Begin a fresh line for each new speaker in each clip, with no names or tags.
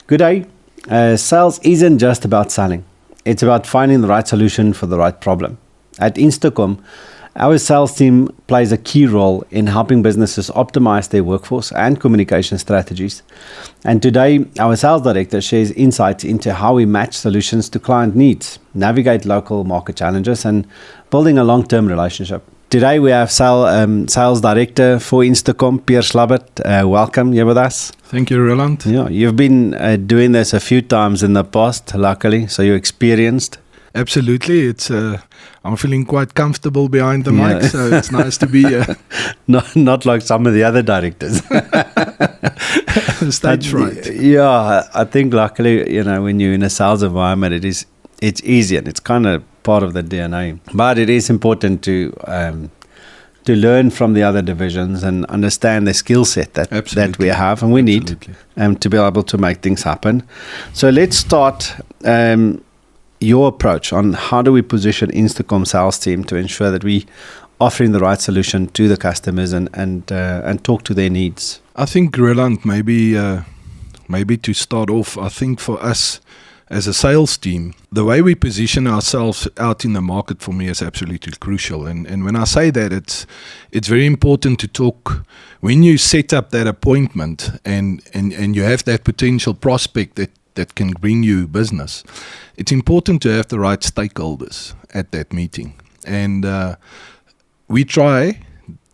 Good day. Sales isn't just about selling. It's about finding the right solution for the right problem. At Instacom, our sales team plays a key role in helping businesses optimize their workforce and communication strategies. And today, our sales director shares insights into how we match solutions to client needs, navigate local market challenges, and building a long-term relationship. Today, we have sales director for Instacom, Pierre Slabbert. Welcome, you're with us.
Thank you, Roland.
Yeah, you've been doing this a few times in the past, luckily, so you're experienced.
Absolutely. I'm feeling quite comfortable behind the mic, so it's nice to be here.
Not like some of the other directors.
Stage fright.
Yeah, I think luckily, when you're in a sales environment, it's easy and it's kind of part of the DNA. But it is important to learn from the other divisions and understand the skill set that we have and we need to be able to make things happen. So let's start your approach on how do we position Instacom sales team to ensure that we offering the right solution to the customers and talk to their needs.
I think, Roland, maybe to start off, I think for us as a sales team, the way we position ourselves out in the market for me is absolutely crucial. And when I say that, it's very important to talk when you set up that appointment and you have that potential prospect that can bring you business. It's important to have the right stakeholders at that meeting. And we try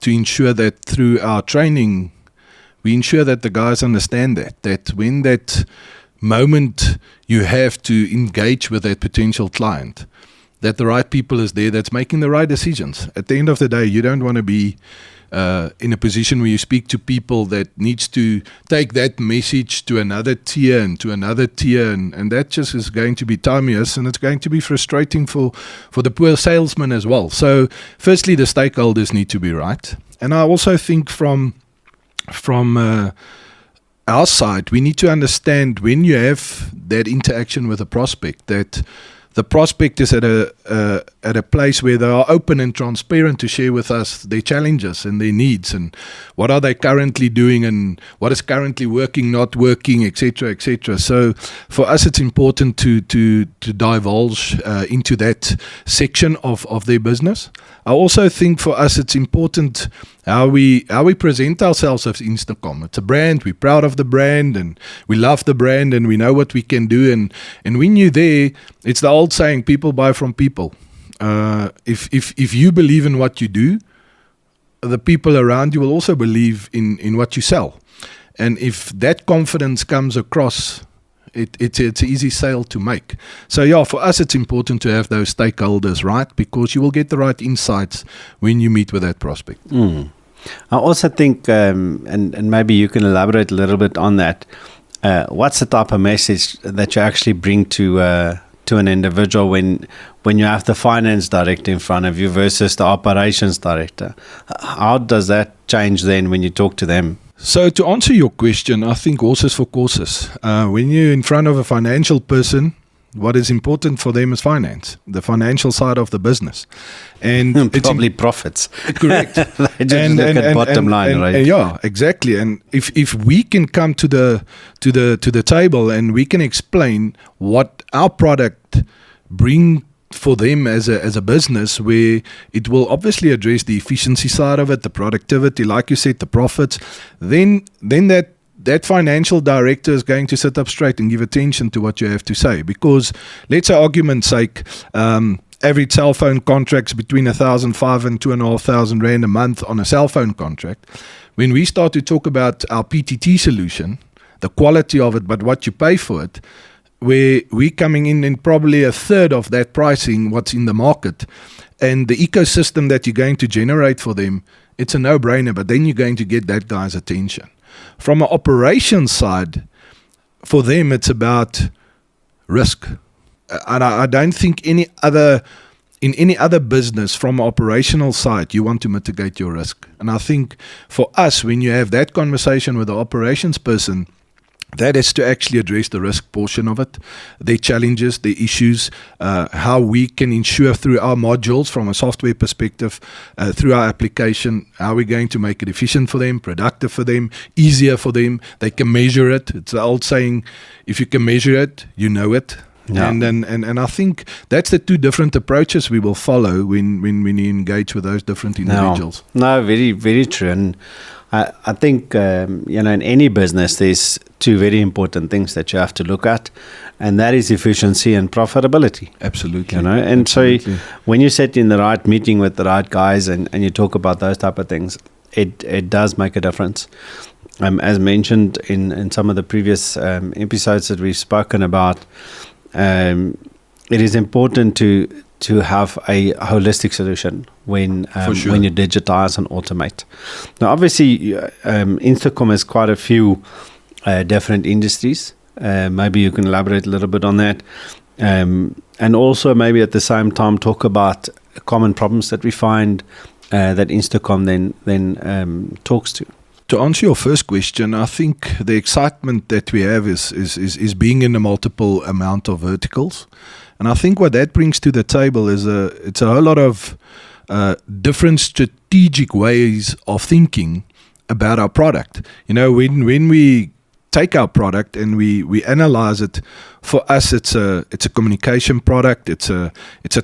to ensure that through our training, we ensure that the guys understand that when that moment you have to engage with that potential client, that the right people is there that's making the right decisions. At the end of the day, you don't want to be in a position where you speak to people that needs to take that message to another tier and to another tier, and that just is going to be tedious and it's going to be frustrating for the poor salesman as well. So firstly, the stakeholders need to be right. And I also think from our side, we need to understand when you have that interaction with a prospect that the prospect is at a place where they are open and transparent to share with us their challenges and their needs and what are they currently doing and what is currently working, not working, etc., etc. So for us, it's important to divulge into that section of their business. I also think for us, it's important how we present ourselves as Instacom. It's a brand. We're proud of the brand and we love the brand and we know what we can do. And when you're there, it's the old saying, people buy from people. If you believe in what you do, the people around you will also believe in what you sell. And if that confidence comes across, it's an easy sale to make. So yeah, for us it's important to have those stakeholders right, because you will get the right insights when you meet with that prospect.
I also think, and maybe you can elaborate a little bit on that, what's the type of message that you actually bring to an individual when you have the finance director in front of you versus the operations director? How does that change then when you talk to them?
So to answer your question, I think horses for courses. When you're in front of a financial person, what is important for them is finance, the financial side of the business. And
probably profits.
Correct.
They just look at bottom line, right?
Yeah, exactly. And if we can come to the table and we can explain what our product bring for them as a business, where it will obviously address the efficiency side of it, the productivity, like you said, the profits, then that financial director is going to sit up straight and give attention to what you have to say. Because let's say, argument's sake, average cell phone contracts between 1,500 and 2,500 rand a month on a cell phone contract. When we start to talk about our PTT solution, the quality of it, but what you pay for it, where we're coming in probably a third of that pricing, what's in the market, and the ecosystem that you're going to generate for them, it's a no-brainer, but then you're going to get that guy's attention. From an operations side, for them, it's about risk. And I don't think in any other business, from an operational side, you want to mitigate your risk. And I think for us, when you have that conversation with the operations person, That is to actually address the risk portion of it, their challenges, their issues, how we can ensure through our modules from a software perspective, through our application, how we're going to make it efficient for them, productive for them, easier for them. They can measure it. It's the old saying, if you can measure it, you know it.
Yeah.
And I think that's the two different approaches we will follow when we engage with those different individuals.
No, very, very true. And I think, in any business, there's two very important things that you have to look at, and that is efficiency and profitability.
Absolutely.
And
Absolutely.
so when you sit in the right meeting with the right guys and you talk about those type of things, it does make a difference. As mentioned in some of the previous episodes that we've spoken about, it is important to have a holistic solution when
sure.
when you digitize and automate. Now, obviously, Instacom has quite a few different industries. Maybe you can elaborate a little bit on that, and also maybe at the same time talk about common problems that we find that Instacom then talks to.
To answer your first question, I think the excitement that we have is being in a multiple amount of verticals. And I think what that brings to the table is it's a whole lot of different strategic ways of thinking about our product. When we take our product and we analyze it, for us it's a communication product, it's a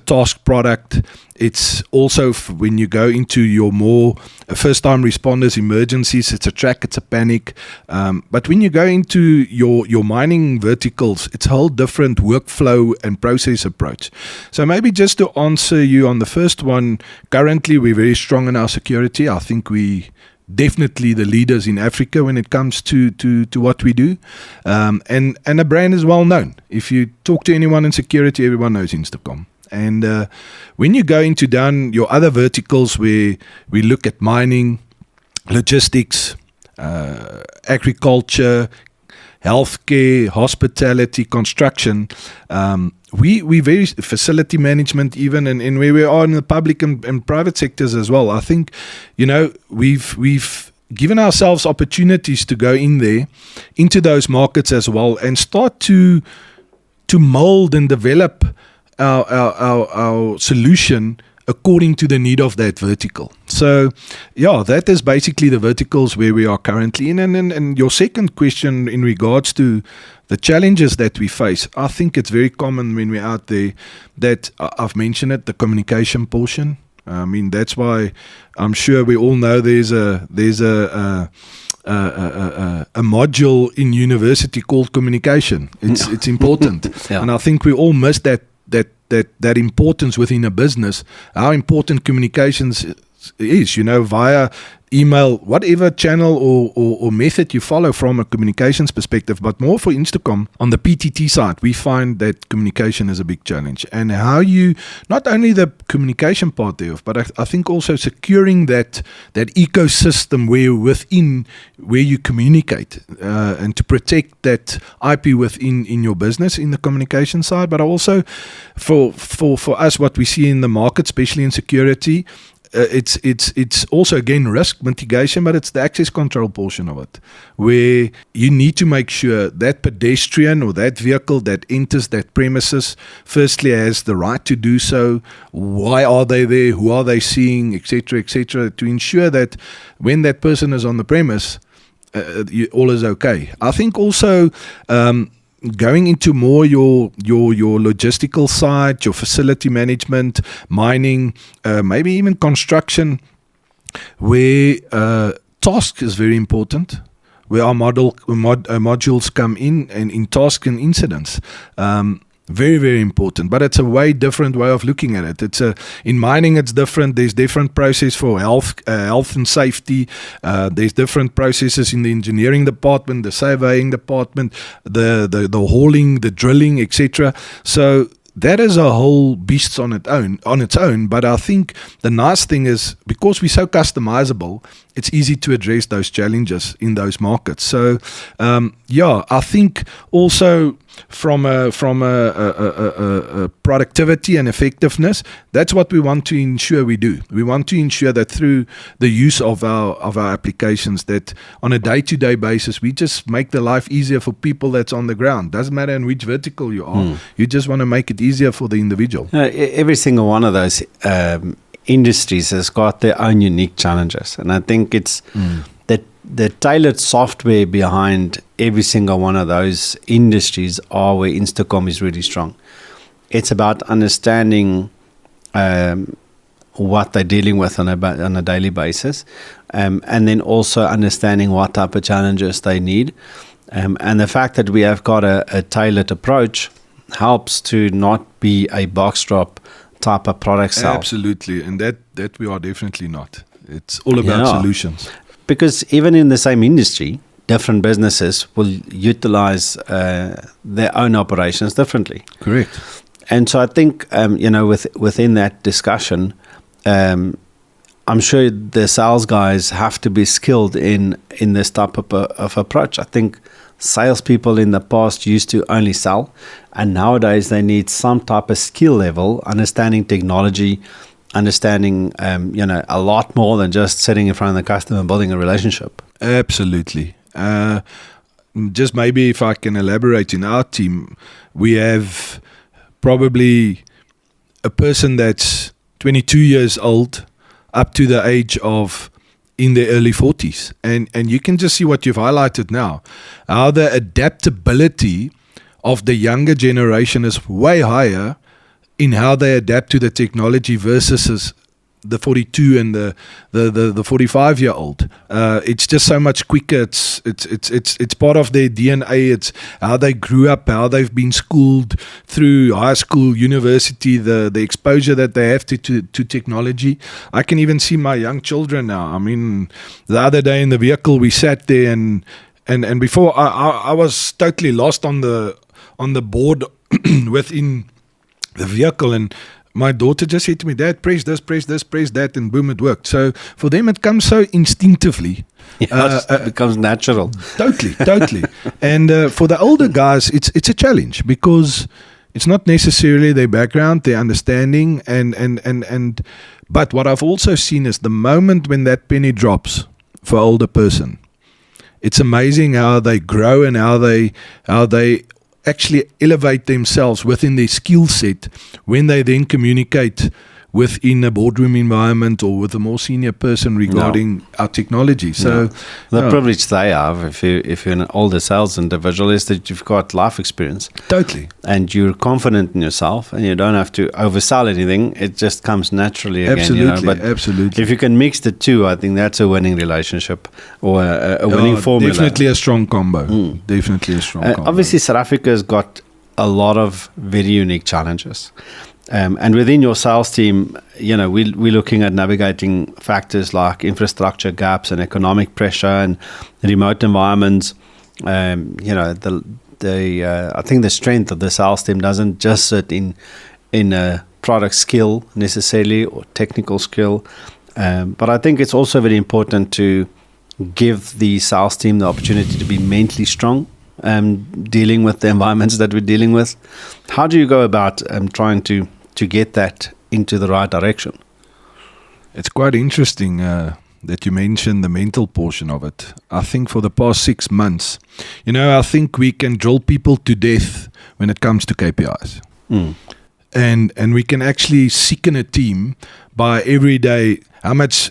task product. It's also when you go into your more first-time responders, emergencies, it's a track, it's a panic. But when you go into your mining verticals, it's a whole different workflow and process approach. So maybe just to answer you on the first one, currently we're very strong in our security. I think we definitely the leaders in Africa when it comes to what we do. And the brand is well known. If you talk to anyone in security, everyone knows Instacom. And when you go into down your other verticals where we look at mining, logistics, agriculture, healthcare, hospitality, construction, we very facility management even, and where we are in the public and private sectors as well. I think, we've given ourselves opportunities to go in there, into those markets as well, and start to mold and develop our solution according to the need of that vertical. So, that is basically the verticals where we are currently in. And your second question in regards to the challenges that we face, I think it's very common when we're out there that I've mentioned it, the communication portion. I mean, that's why I'm sure we all know there's a module in university called communication. It's important.
Yeah.
And I think we all miss that importance within a business, how important communications is, via email, whatever channel or method you follow from a communications perspective. But more for Instacom, on the PTT side, we find that communication is a big challenge. And how you, not only the communication part thereof, but I think also securing that ecosystem where you communicate, and to protect that IP within your business in the communication side. But also for us, what we see in the market, especially in security, it's also again risk mitigation, but it's the access control portion of it, where you need to make sure that pedestrian or that vehicle that enters that premises firstly has the right to do so. Why are they there? Who are they seeing, etc., to ensure that when that person is on the premise, all is okay. I think also going into more your logistical side, your facility management, mining, maybe even construction, where task is very important, where our modules come in, and in task and incidents. Very, very important, but it's a way different way of looking at it. In mining, it's different. There's different process for health and safety. There's different processes in the engineering department, the surveying department, the hauling, the drilling, etc. So that is a whole beast on its own. But I think the nice thing is, because we're so customizable, it's easy to address those challenges in those markets. So I think also from a productivity and effectiveness, that's what we want to ensure we do. We want to ensure that through the use of our applications, that on a day-to-day basis, we just make the life easier for people that's on the ground. Doesn't matter in which vertical you are. You just want to make it easier for the individual.
Every single one of those industries has got their own unique challenges, and I think it's the tailored software behind every single one of those industries are where Instacom is really strong. It's about understanding what they're dealing with on a daily basis, and then also understanding what type of challenges they need. And the fact that we have got a tailored approach helps to not be a box drop type of product sell.
Absolutely, and that we are definitely not. It's all about solutions.
Because even in the same industry, different businesses will utilize their own operations differently.
Correct.
And so I think, within that discussion, I'm sure the sales guys have to be skilled in this type of approach. I think salespeople in the past used to only sell, and nowadays they need some type of skill level, understanding technology, understanding a lot more than just sitting in front of the customer and building a relationship.
Absolutely. Just maybe if I can elaborate, in our team, we have probably a person that's 22 years old up to the age of in their early 40s. And you can just see what you've highlighted now, how the adaptability of the younger generation is way higher in how they adapt to the technology versus the 42 and the 45-year-old. It's just so much quicker. It's part of their DNA. It's how they grew up, how they've been schooled through high school, university, the exposure that they have to technology. I can even see my young children now. I mean, the other day in the vehicle, we sat there and before I was totally lost on the board within the vehicle, and my daughter just said to me, "Dad, press this, press that," and boom, it worked. So for them, it comes so instinctively.
It becomes natural.
Totally. And for the older guys, it's a challenge, because it's not necessarily their background, their understanding, and but what I've also seen is the moment when that penny drops for an older person, it's amazing how they grow and how they actually elevate themselves within their skill set when they then communicate within a boardroom environment or with a more senior person regarding our technology. So
the privilege they have, if you're an older sales individual, is that you've got life experience.
Totally.
And you're confident in yourself, and you don't have to oversell anything. It just comes naturally again.
Absolutely,
But
absolutely.
if you can mix the two, I think that's a winning relationship, or a winning formula.
Definitely a strong combo. Definitely a strong combo.
Obviously, South Africa's got a lot of very unique challenges. And within your sales team, we're looking at navigating factors like infrastructure gaps and economic pressure and remote environments. I think the strength of the sales team doesn't just sit in a product skill necessarily or technical skill, but I think it's also very important to give the sales team the opportunity to be mentally strong. Dealing with the environments that we're dealing with. How do you go about trying to get that into the right direction?
It's quite interesting that you mentioned the mental portion of it. I think for the past 6 months, I think we can drill people to death when it comes to KPIs. And we can actually sicken a team by every day, how much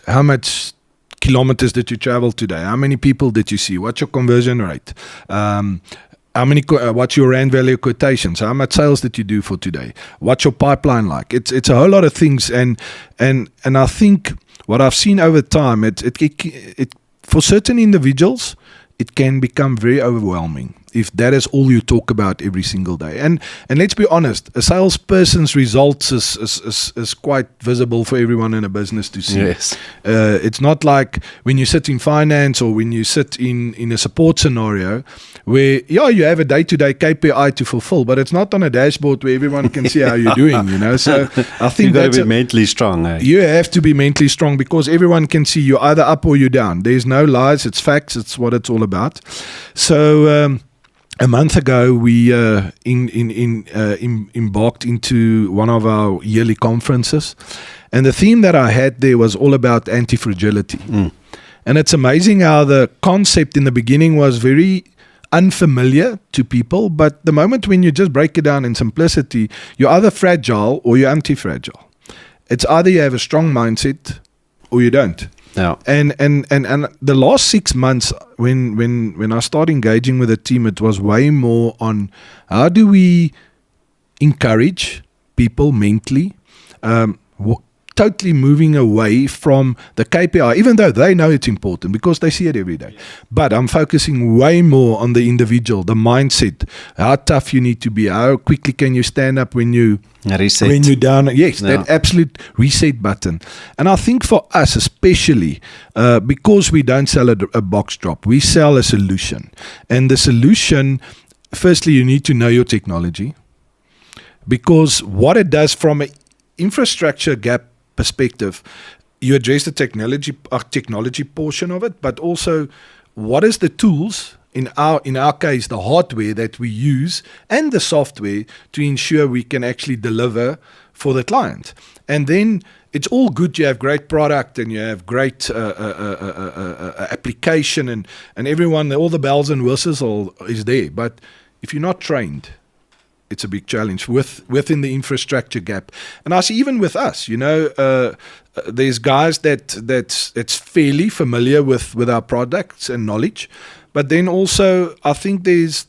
kilometers did you travel today? How many people did you see? What's your conversion rate? What's your rand value quotations? How much sales did you do for today? What's your pipeline like? It's a whole lot of things, and I think what I've seen over time, it for certain individuals, it can become very overwhelming if that is all you talk about every single day. And let's be honest, a salesperson's results is quite visible for everyone in a business to see.
Yes.
It's not like when you sit in finance or when you sit in a support scenario where, you have a day-to-day KPI to fulfill, but it's not on a dashboard where everyone can see how you're doing, So I think
You've got to be mentally strong. Eh?
you have to be mentally strong because everyone can see you're either up or you're down. There's no lies. It's facts. It's what it's all about. So a month ago, we embarked into one of our yearly conferences. And the theme that I had there was all about anti-fragility. And it's amazing how the concept in the beginning was very unfamiliar to people, but the moment when you just break it down in simplicity, you're either fragile or you're anti-fragile. It's either you have a strong mindset or you don't.
Yeah.
And the last 6 months, when I started engaging with the team, it was way more on how do we encourage people mentally, totally moving away from the KPI, even though they know it's important because they see it every day. But I'm focusing way more on the individual, the mindset, how tough you need to be, how quickly can you stand up when you're down. Yes, that absolute reset button. And I think for us especially, because we don't sell a box drop, we sell a solution. And the solution, firstly, you need to know your technology, because what it does from an infrastructure gap perspective, you address the technology portion of it, but also what is the tools, in our case, the hardware that we use and the software to ensure we can actually deliver for the client. And then it's all good. You have great product and you have great application and everyone, all the bells and whistles is there. But if you're not trained, it's a big challenge within the infrastructure gap. And I see even with us, there's guys that's fairly familiar with our products and knowledge, but then also I think there's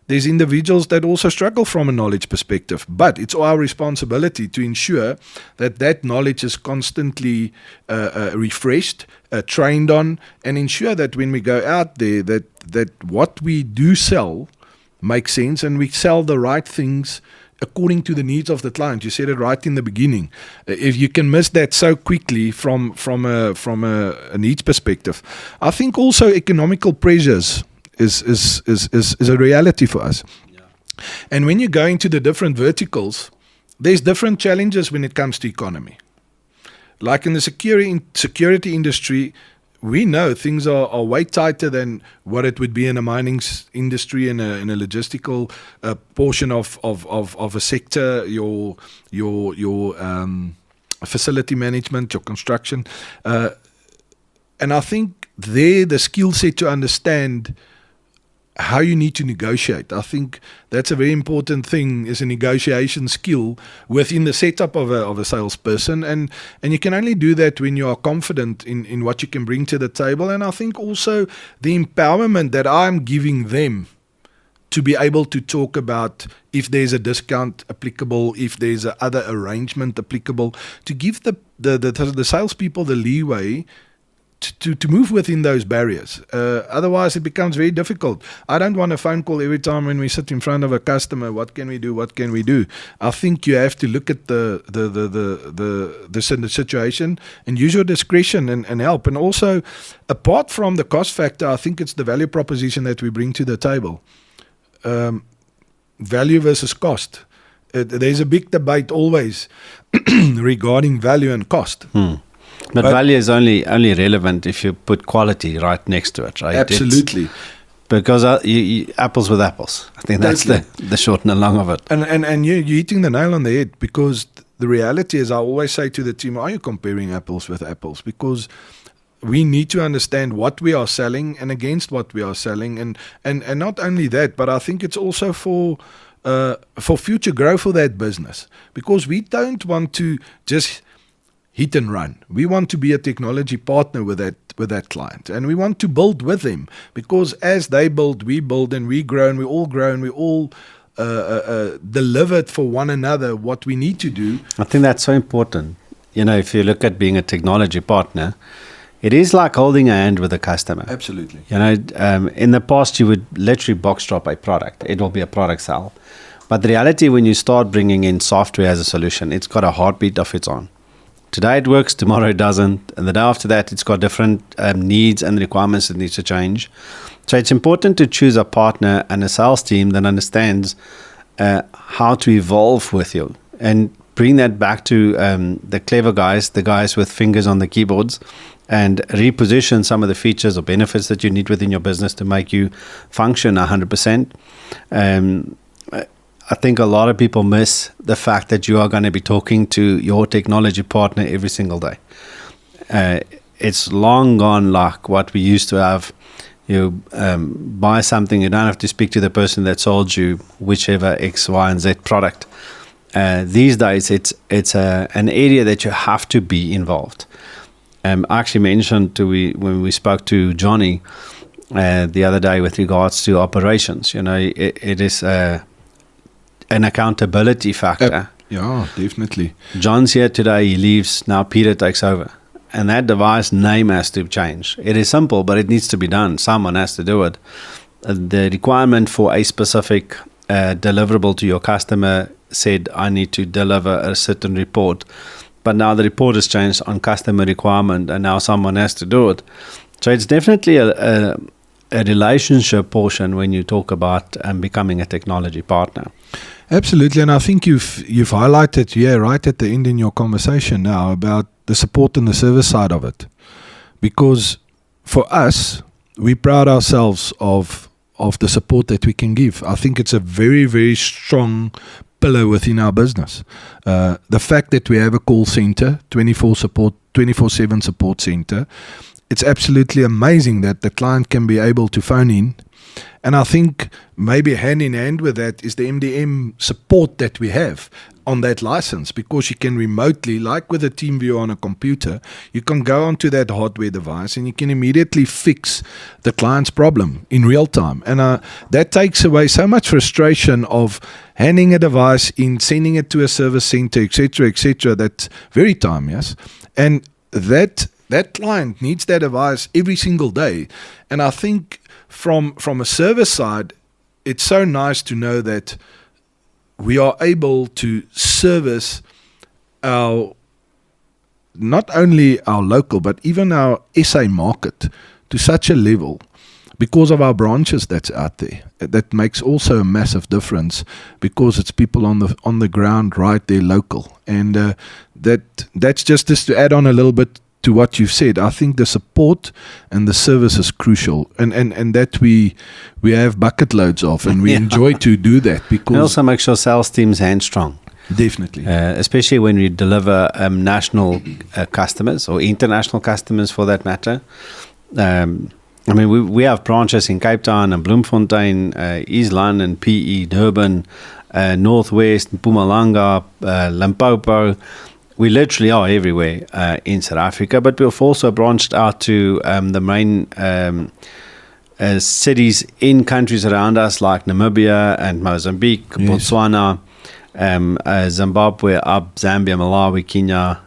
individuals that also struggle from a knowledge perspective. But it's our responsibility to ensure that knowledge is constantly refreshed, trained on, and ensure that when we go out there, that what we do sell makes sense and we sell the right things according to the needs of the client. You said it right in the beginning. If you can miss that so quickly from a needs perspective, I think also economical pressures is a reality for us. Yeah. And when you go into the different verticals, there's different challenges when it comes to economy. Like in the security industry, we know things are way tighter than what it would be in a mining industry, in a logistical portion of a sector, your facility management, your construction. And I think the skill set to understand how you need to negotiate. I think that's a very important thing, is a negotiation skill within the setup of a salesperson. And you can only do that when you are confident in what you can bring to the table. And I think also the empowerment that I'm giving them to be able to talk about if there's a discount applicable, if there's a other arrangement applicable, to give the salespeople the leeway to move within those barriers. Otherwise, it becomes very difficult. I don't want a phone call every time when we sit in front of a customer. What can we do? What can we do? I think you have to look at the situation and use your discretion and help. And also, apart from the cost factor, I think it's the value proposition that we bring to the table. Value versus cost. There's a big debate always regarding value and cost.
But value is only relevant if you put quality right next to it, right?
Absolutely.
Because you apples with apples. I think that's the short and the long of it.
And you're hitting the nail on the head, because the reality is, I always say to the team, are you comparing apples with apples? Because we need to understand what we are selling and against what we are selling. And not only that, but I think it's also for future growth for that business. Because we don't want to just hit and run. We want to be a technology partner with that client, and we want to build with them, because as they build, we build, and we grow, and we all grow, and we all deliver for one another what we need to do.
I think that's so important. If you look at being a technology partner, it is like holding a hand with a customer.
Absolutely.
You know, in the past, you would literally box drop a product. It will be a product sale. But the reality, when you start bringing in software as a solution, it's got a heartbeat of its own. Today it works, tomorrow it doesn't. And the day after that, it's got different needs and requirements that needs to change. So it's important to choose a partner and a sales team that understands how to evolve with you and bring that back to the clever guys, the guys with fingers on the keyboards, and reposition some of the features or benefits that you need within your business to make you function 100%. I think a lot of people miss the fact that you are going to be talking to your technology partner every single day. It's long gone like what we used to have. You buy something, you don't have to speak to the person that sold you whichever X, Y, and Z product. These days, it's an area that you have to be involved. I actually mentioned when we spoke to Johnny the other day with regards to operations. You know, it is an accountability factor.
Yeah, definitely.
John's here today, he leaves, now Peter takes over. And that device name has to change. It is simple, but it needs to be done. Someone has to do it. The requirement for a specific deliverable to your customer said, I need to deliver a certain report. But now the report has changed on customer requirement, and now someone has to do it. So it's definitely a relationship portion when you talk about becoming a technology partner.
Absolutely, and I think you've highlighted, right at the end in your conversation now about the support and the service side of it. Because for us, we pride ourselves of the support that we can give. I think it's a very, very strong pillar within our business. The fact that we have a call center, 24/7 support center, it's absolutely amazing that the client can be able to phone in. And I think maybe hand in hand with that is the MDM support that we have on that license, because you can remotely, like with a TeamViewer on a computer, you can go onto that hardware device and you can immediately fix the client's problem in real time. And that takes away so much frustration of handing a device in, sending it to a service center, etc. That's very time, yes. And that client needs that device every single day. And I think from a service side, it's so nice to know that we are able to service not only our local, but even our SA market to such a level because of our branches that's out there. That makes also a massive difference because it's people on the ground right there local. And that's just to add on a little bit to what you've said. I think the support and the service is crucial, and that we have bucket loads of, and we enjoy to do that because
it also makes your sales teams hand strong.
Definitely,
especially when we deliver national customers or international customers, for that matter. I mean, we have branches in Cape Town and Bloemfontein, East London, PE, Durban, Northwest, Mpumalanga, Limpopo. We literally are everywhere in South Africa, but we've also branched out to the main cities in countries around us like Namibia and Mozambique, yes. Botswana, Zimbabwe, Zambia, Malawi, Kenya,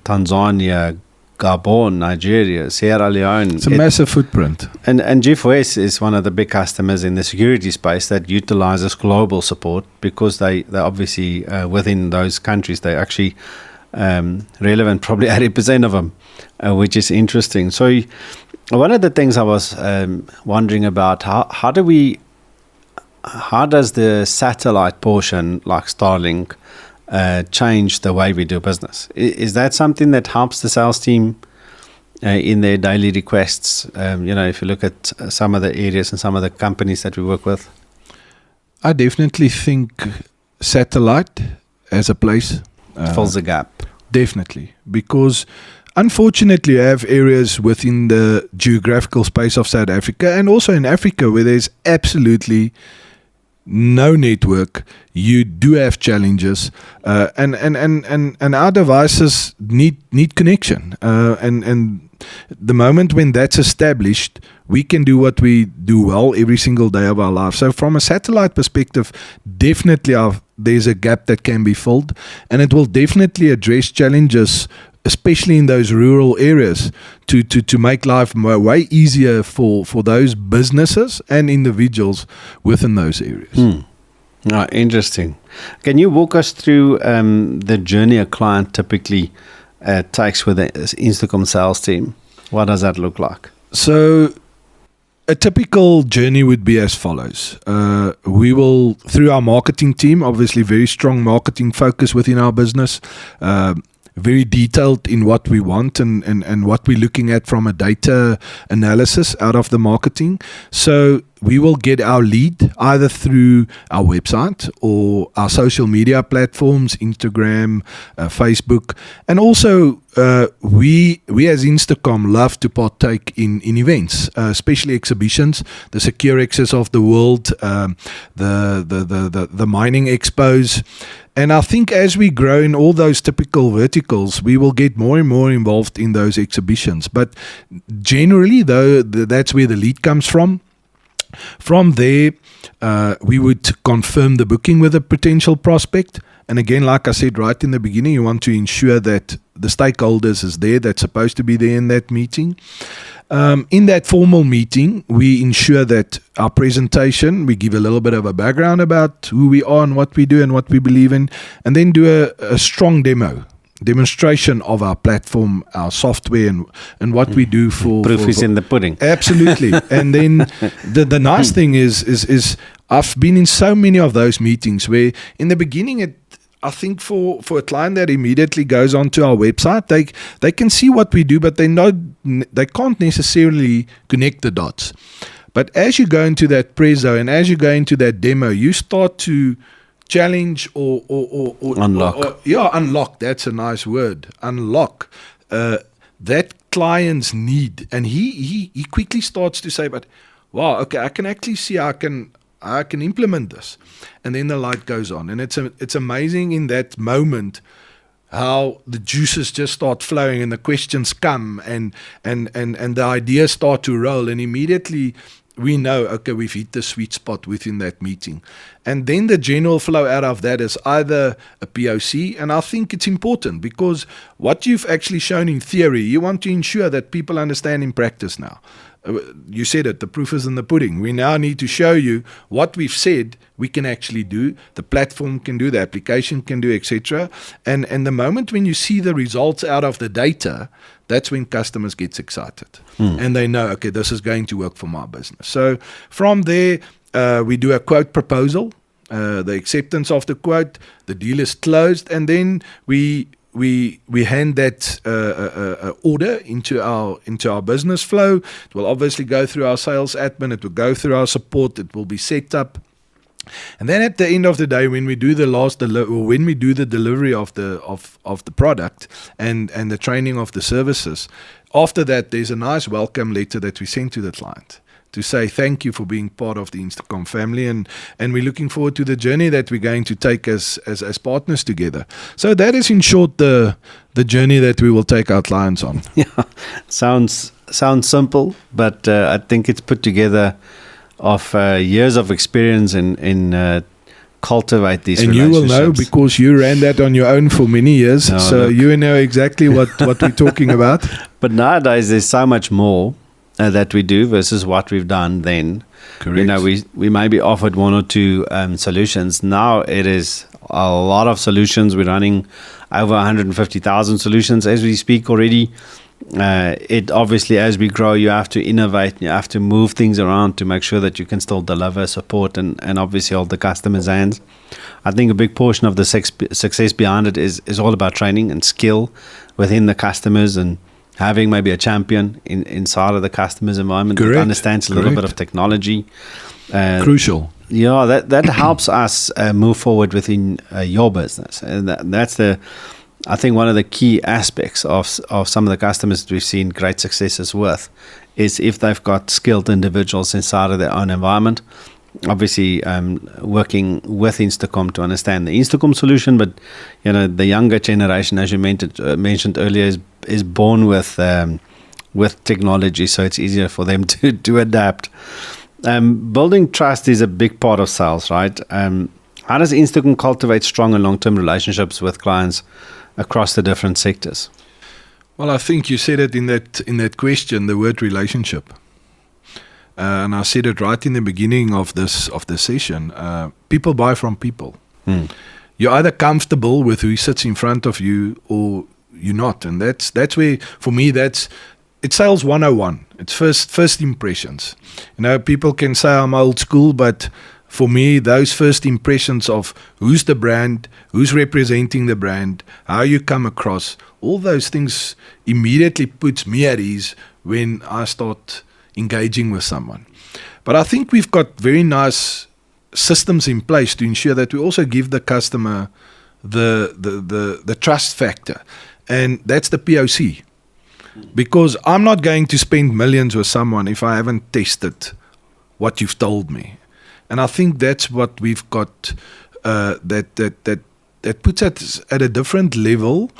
Tanzania, Gabon, Nigeria, Sierra Leone.
It's a massive footprint.
And G4S is one of the big customers in the security space that utilizes global support because they're obviously within those countries, they're actually relevant, probably 80% of them, which is interesting. So one of the things I was wondering about, how does the satellite portion like Starlink change the way we do business? Is that something that helps the sales team in their daily requests? If you look at some of the areas and some of the companies that we work with.
I definitely think satellite as a place
fills the gap.
Definitely, because unfortunately, you have areas within the geographical space of South Africa and also in Africa where there's absolutely no network. You do have challenges, and our devices need connection. And the moment when that's established, we can do what we do well every single day of our life. So from a satellite perspective, definitely there's a gap that can be filled, and it will definitely address challenges especially in those rural areas, to make life way easier for those businesses and individuals within those areas.
Interesting. Can you walk us through the journey a client typically takes with the Instacom sales team? What does that look like?
So a typical journey would be as follows. We will, through our marketing team, obviously very strong marketing focus within our business, very detailed in what we want and what we're looking at from a data analysis out of the marketing. So we will get our lead either through our website or our social media platforms, Instagram, Facebook, and also we as Instacom love to partake in events, especially exhibitions, the Securexes of the world, the mining expos. And I think as we grow in all those typical verticals, we will get more and more involved in those exhibitions. But generally, though, that's where the lead comes from. From there, we would confirm the booking with a potential prospect. And again, like I said right in the beginning, you want to ensure that the stakeholders is there, that's supposed to be there in that meeting. In that formal meeting, we ensure that our presentation, we give a little bit of a background about who we are and what we do and what we believe in, and then do a strong demonstration of our platform, our software, and what we do for...
Proof is in the pudding.
Absolutely. And then the nice thing is I've been in so many of those meetings where in the beginning I think for a client that immediately goes onto our website, they can see what we do, but they can't necessarily connect the dots. But as you go into that prezo and as you go into that demo, you start to challenge or
unlock.
Unlock. That's a nice word. Unlock that client's need, and he quickly starts to say, "But wow, okay, I can actually see I can implement this," and then the light goes on, and it's amazing in that moment how the juices just start flowing and the questions come and the ideas start to roll, and immediately we know, okay, we've hit the sweet spot within that meeting. And then the general flow out of that is either a POC, and I think it's important because what you've actually shown in theory, you want to ensure that people understand in practice now. You said it, the proof is in the pudding. We now need to show you what we've said we can actually do, the platform can do, the application can do, etc. And the moment when you see the results out of the data, that's when customers get excited. And they know, okay, this is going to work for my business. So from there, we do a quote proposal, the acceptance of the quote, the deal is closed, and then we hand that order into our business flow. It will obviously go through our sales admin. It will go through our support. It will be set up. And then at the end of the day, when we do the delivery of the product and the training of the services, after that, there's a nice welcome letter that we send to the client to say thank you for being part of the Instacom family, and we're looking forward to the journey that we're going to take as partners together. So that is in short the journey that we will take our clients on.
Yeah, sounds simple, but I think it's put together of years of experience in cultivate these
and
relationships.
You will know because you ran that on your own for many years, you know exactly what we're talking about.
But nowadays there's so much more that we do versus what we've done then.
Correct.
You know, we maybe offered one or two solutions. Now it is a lot of solutions. We're running over 150,000 solutions as we speak already. It obviously, as we grow, you have to innovate. You have to move things around to make sure that you can still deliver support and obviously hold the customer's hands. I think a big portion of the success behind it is all about training and skill within the customers and having maybe a champion inside of the customer's environment that understands a little bit of technology.
Crucial.
Yeah, that helps us move forward within your business. And that's I think one of the key aspects of some of the customers that we've seen great successes with is if they've got skilled individuals inside of their own environment. Obviously, working with Instacom to understand the Instacom solution, but you know the younger generation, as you mentioned earlier, is born with technology, so it's easier for them to adapt. Building trust is a big part of sales, right? How does Instacom cultivate strong and long-term relationships with clients across the different sectors?
Well, I think you said it in that question, the word relationship. And I said it right in the beginning of the session. People buy from people. You're either comfortable with who sits in front of you or you're not. And that's where, for me, it's sales 101. It's first impressions. People can say I'm old school, but for me, those first impressions of who's the brand, who's representing the brand, how you come across, all those things immediately puts me at ease when I start engaging with someone. But I think we've got very nice systems in place to ensure that we also give the customer the trust factor. And that's the POC. Because I'm not going to spend millions with someone if I haven't tested what you've told me. And I think that's what we've got that puts us at a different level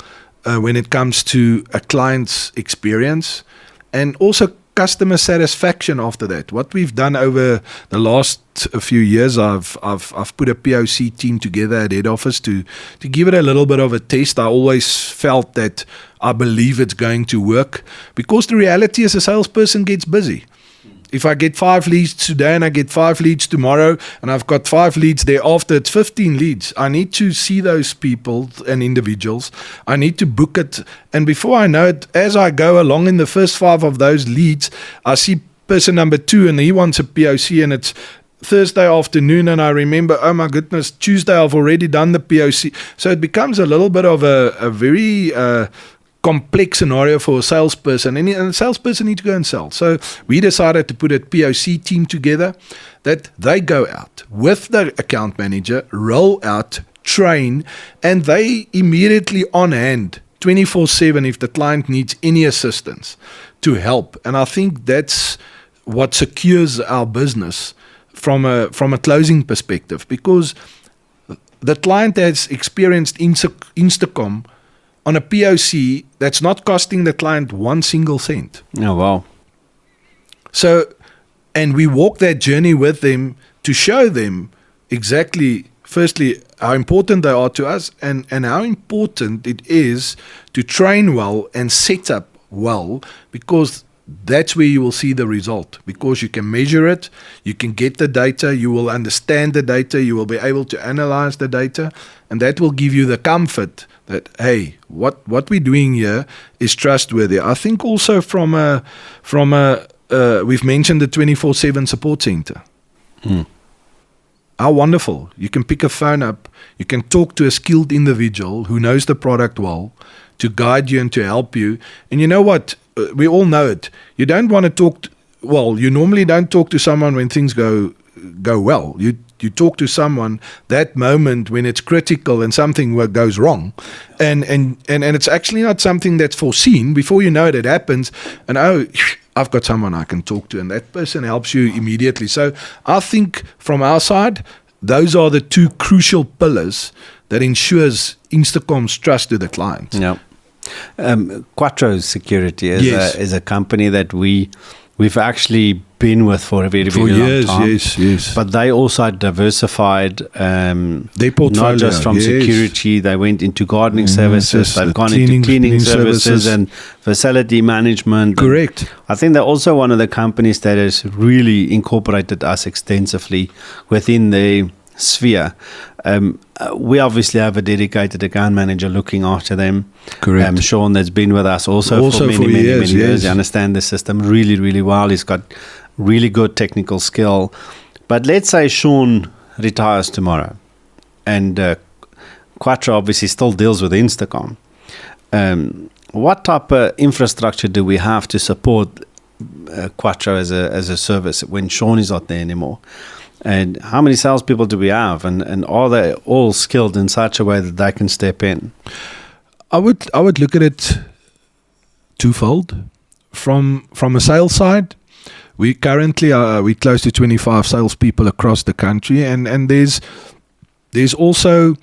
when it comes to a client's experience and also customer satisfaction after that. What we've done over the last few years, I've put a POC team together at head office to give it a little bit of a test. I always felt that I believe it's going to work because the reality is a salesperson gets busy. If I get 5 leads today and I get 5 leads tomorrow and I've got 5 leads thereafter, it's 15 leads. I need to see those people and individuals. I need to book it. And before I know it, as I go along in the first 5 of those leads, I see person number 2 and he wants a POC and it's Thursday afternoon and I remember, oh my goodness, Tuesday I've already done the POC. So it becomes a little bit of a very complex scenario for a salesperson, and a salesperson needs to go and sell. So we decided to put a POC team together that they go out with the account manager, roll out, train, and they immediately on hand 24/7 if the client needs any assistance to help. And I think that's what secures our business from a closing perspective, because the client has experienced Instacom on a POC that's not costing the client 1 single cent.
Oh, wow.
So, and we walk that journey with them to show them exactly, firstly, how important they are to us and how important it is to train well and set up well, because that's where you will see the result, because you can measure it, you can get the data, you will understand the data, you will be able to analyze the data, and that will give you the comfort that, hey, what we're doing here is trustworthy. I think also from a we've mentioned the 24/7 support center. How wonderful. You can pick a phone up, you can talk to a skilled individual who knows the product well to guide you and to help you. And you know what? We all know it. You don't want to talk, you normally don't talk to someone when things go well. You talk to someone that moment when it's critical and something goes wrong, and it's actually not something that's foreseen. Before you know it, it happens, and I've got someone I can talk to, and that person helps you immediately. So I think from our side, those are the 2 crucial pillars that ensures Instacom's trust to the client.
Yeah. Quattro Security is a company that we've actually been with for a very, very long time.
Yes.
But they also diversified
their portfolio,
not just from security. They went into gardening services. They've gone into cleaning services and facility management.
Correct.
I think they're also one of the companies that has really incorporated us extensively within the sphere. We obviously have a dedicated account manager looking after them.
Correct.
Sean, that's been with us also for many years. He understands the system really, really well. He's got really good technical skill. But let's say Sean retires tomorrow and Quattro obviously still deals with Instacom. What type of infrastructure do we have to support Quattro as a service when Sean is not there anymore? And how many salespeople do we have? And are they all skilled in such a way that they can step in?
I would look at it twofold. From a sales side, we currently we're close to 25 salespeople across the country, and there's also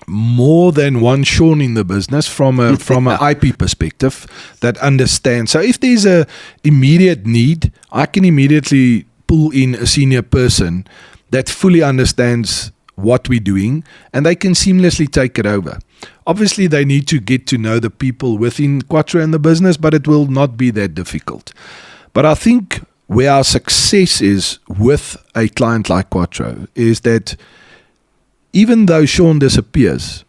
more than one Sean in the business from an IP perspective that understands. So if there's a immediate need, I can immediately pull in a senior person that fully understands what we're doing, and they can seamlessly take it over. Obviously, they need to get to know the people within Quattro and the business, but it will not be that difficult. But I think where our success is with a client like Quattro is that even though Sean disappears,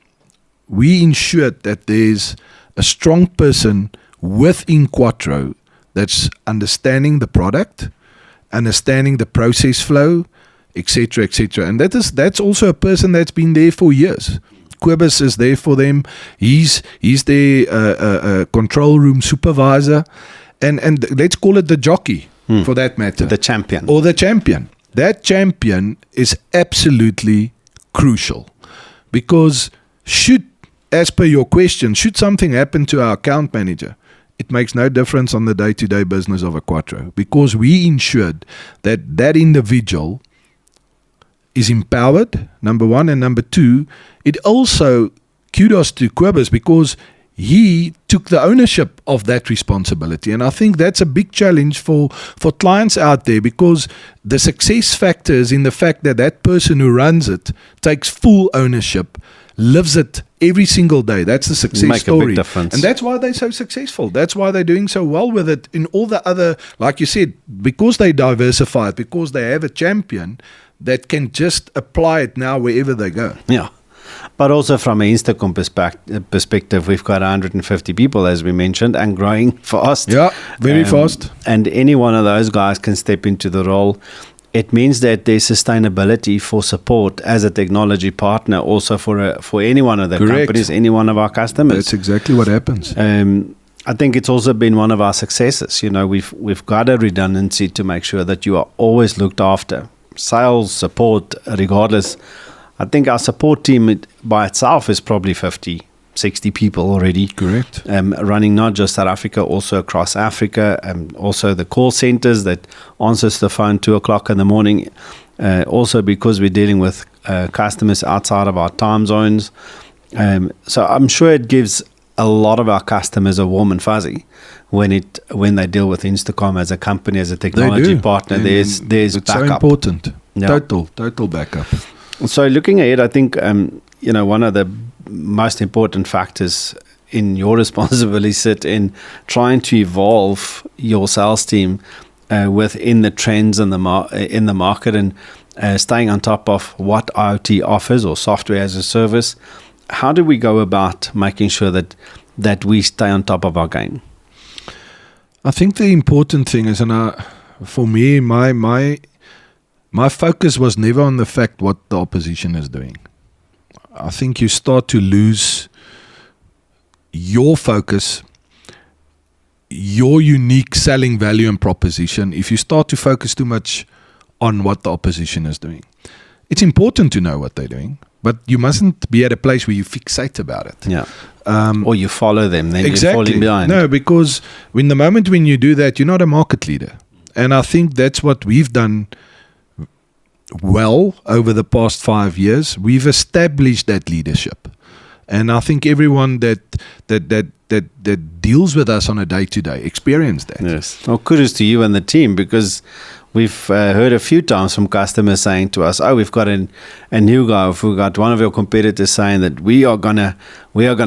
we ensured that there's a strong person within Quattro that's understanding the product, understanding the process flow, etc., etc. And that's also a person that's been there for years. Kobus is there for them. He's their control room supervisor, and let's call it the jockey for that matter,
the champion,
or the champion. That champion is absolutely crucial, because as per your question, should something happen to our account manager, it makes no difference on the day-to-day business of a Quattro, because we ensured that individual is empowered, number one, and number two, it also, kudos to Kobus, because he took the ownership of that responsibility. And I think that's a big challenge for clients out there, because the success factor is in the fact that person who runs it takes full ownership, lives it every single day. That's the success story.
A big difference.
And that's why they're so successful. That's why they're doing so well with it in all the other, like you said, because they diversify it, because they have a champion that can just apply it now wherever they go.
Yeah. But also from an Instacom perspective, we've got 150 people, as we mentioned, and growing fast.
Yeah, very fast.
And any one of those guys can step into the role. It means that there's sustainability for support as a technology partner, also for any one of the companies, any one of our customers.
That's exactly what happens.
I think it's also been one of our successes. You know, we've got a redundancy to make sure that you are always looked after. Sales, support, regardless. I think our support team by itself is probably 50, 60 people already.
Correct.
Running not just South Africa, also across Africa, and also the call centers that answers the phone 2:00 in the morning. Also because we're dealing with customers outside of our time zones. So I'm sure it gives a lot of our customers a warm and fuzzy when they deal with Instacom as a company, as a technology partner. There's
it's
backup.
so important.
Yeah.
Total backup.
So looking ahead, I think one of the most important factors in your responsibility sit in trying to evolve your sales team within the trends in the market, and staying on top of what IoT offers, or software as a service. How do we go about making sure that we stay on top of our game?
I think the important thing is, for me, my focus was never on the fact what the opposition is doing. I think you start to lose your focus, your unique selling value and proposition, if you start to focus too much on what the opposition is doing. It's important to know what they're doing, but you mustn't be at a place where you fixate about it.
Yeah. Or you follow them, then
exactly.
You're falling behind.
No, because when you do that, you're not a market leader. And I think that's what we've done well over the past 5 years. We've established that leadership, and I think everyone that deals with us on a day-to-day experience that.
Yes. Well, kudos to you and the team, because we've heard a few times from customers saying to us, we've got a new guy, we've got one of your competitors saying that we are gonna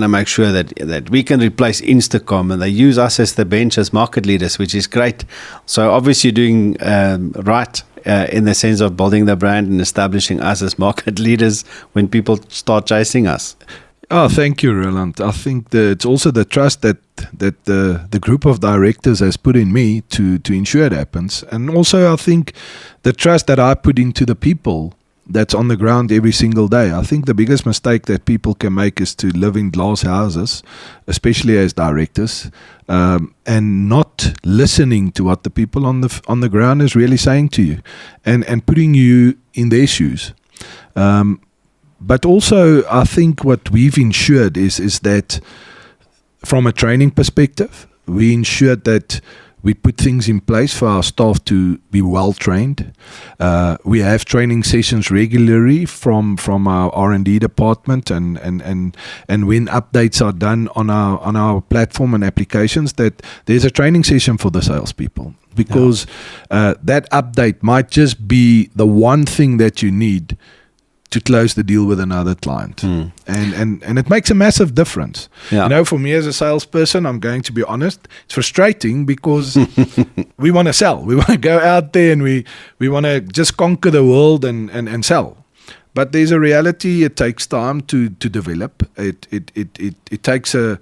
make sure that we can replace Instacom, and they use us as the bench as market leaders, which is great. So obviously doing right in the sense of building the brand and establishing us as market leaders when people start chasing us.
Oh, thank you, Roland. I think it's also the trust that the group of directors has put in me to ensure it happens. And also I think the trust that I put into the people that's on the ground every single day. I think the biggest mistake that people can make is to live in glass houses, especially as directors, and not listening to what the people on the ground is really saying to you, and putting you in their shoes. But also, I think what we've ensured is that from a training perspective, we ensured that we put things in place for our staff to be well trained. We have training sessions regularly from our R&D department, and when updates are done on our platform and applications, that there's a training session for the salespeople, because that update might just be the one thing that you need to close the deal with another client. And it makes a massive difference.
Yeah.
For me as a salesperson, I'm going to be honest, it's frustrating because we want to sell. We want to go out there and we want to just conquer the world and sell. But there's a reality. It takes time to develop. It takes a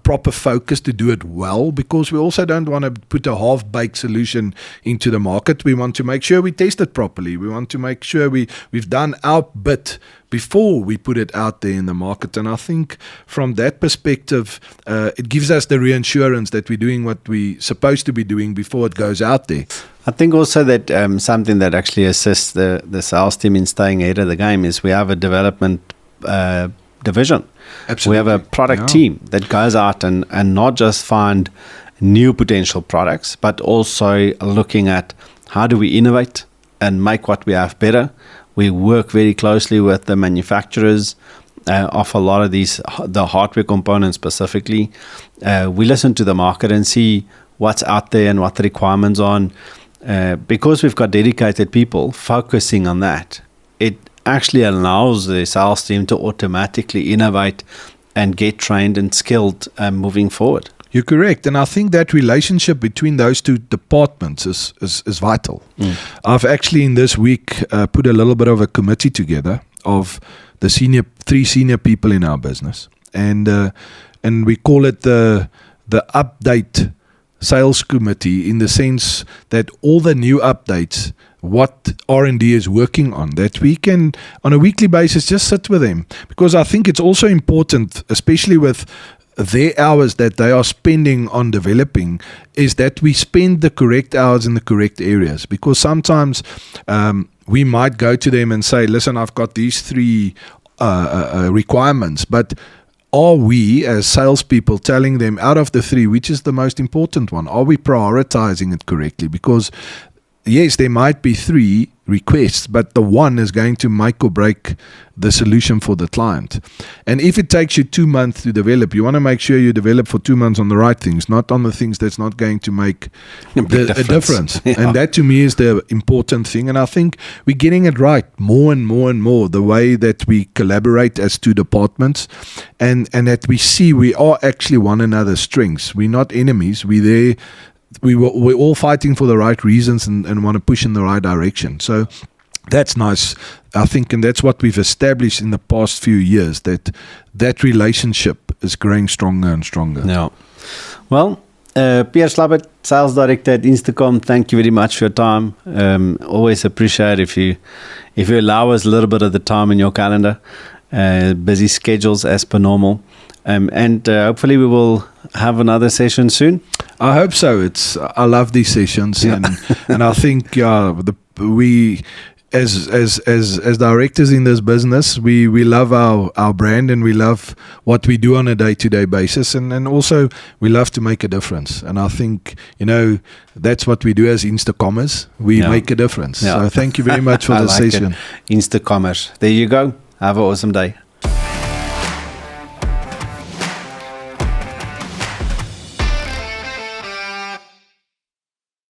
proper focus to do it well, because we also don't want to put a half-baked solution into the market. We want to make sure we test it properly. We want to make sure we've done our bit before we put it out there in the market. And I think from that perspective, it gives us the reassurance that we're doing what we're supposed to be doing before it goes out there.
I think also that something that actually assists the sales team in staying ahead of the game is we have a development division.
Absolutely.
We have a product team that goes out and not just find new potential products, but also looking at how do we innovate and make what we have better. We work very closely with the manufacturers of a lot of the hardware components specifically. We listen to the market and see what's out there and what the requirements are. Because we've got dedicated people focusing on that, it actually allows the sales team to automatically innovate and get trained and skilled moving forward.
You're correct. And I think that relationship between those two departments is vital. I've actually in this week put a little bit of a committee together of the three senior people in our business. And we call it the update sales committee, in the sense that all the new updates, what R&D is working on, that we can on a weekly basis just sit with them, because I think it's also important, especially with their hours that they are spending on developing, is that we spend the correct hours in the correct areas. Because sometimes we might go to them and say, listen, I've got these three requirements, but are we as salespeople telling them out of the three, which is the most important one? Are we prioritizing it correctly? Because yes, there might be three requests, but the one is going to make or break the solution for the client. And if it takes you 2 months to develop, you want to make sure you develop for 2 months on the right things, not on the things that's not going to make a difference.
Yeah.
And that to me is the important thing. And I think we're getting it right more and more and more, the way that we collaborate as two departments, and that we see we are actually one another's strengths. We're not enemies. We're there. We're all fighting for the right reasons and want to push in the right direction. So that's nice, I think, and that's what we've established in the past few years, that relationship is growing stronger and stronger.
Yeah. Well, Pierre Slabbert, Sales Director at Instacom, thank you very much for your time. Always appreciate if you allow us a little bit of the time in your calendar. Busy schedules as per normal. And hopefully we will have another session soon.
I hope so. I love these sessions, and I think we as directors in this business, we love our brand, and we love what we do on a day-to-day basis, and also we love to make a difference. And I think that's what we do as Instacommers. We make a difference. So thank you very much for the session.
Instacommers. There you go. Have an awesome day.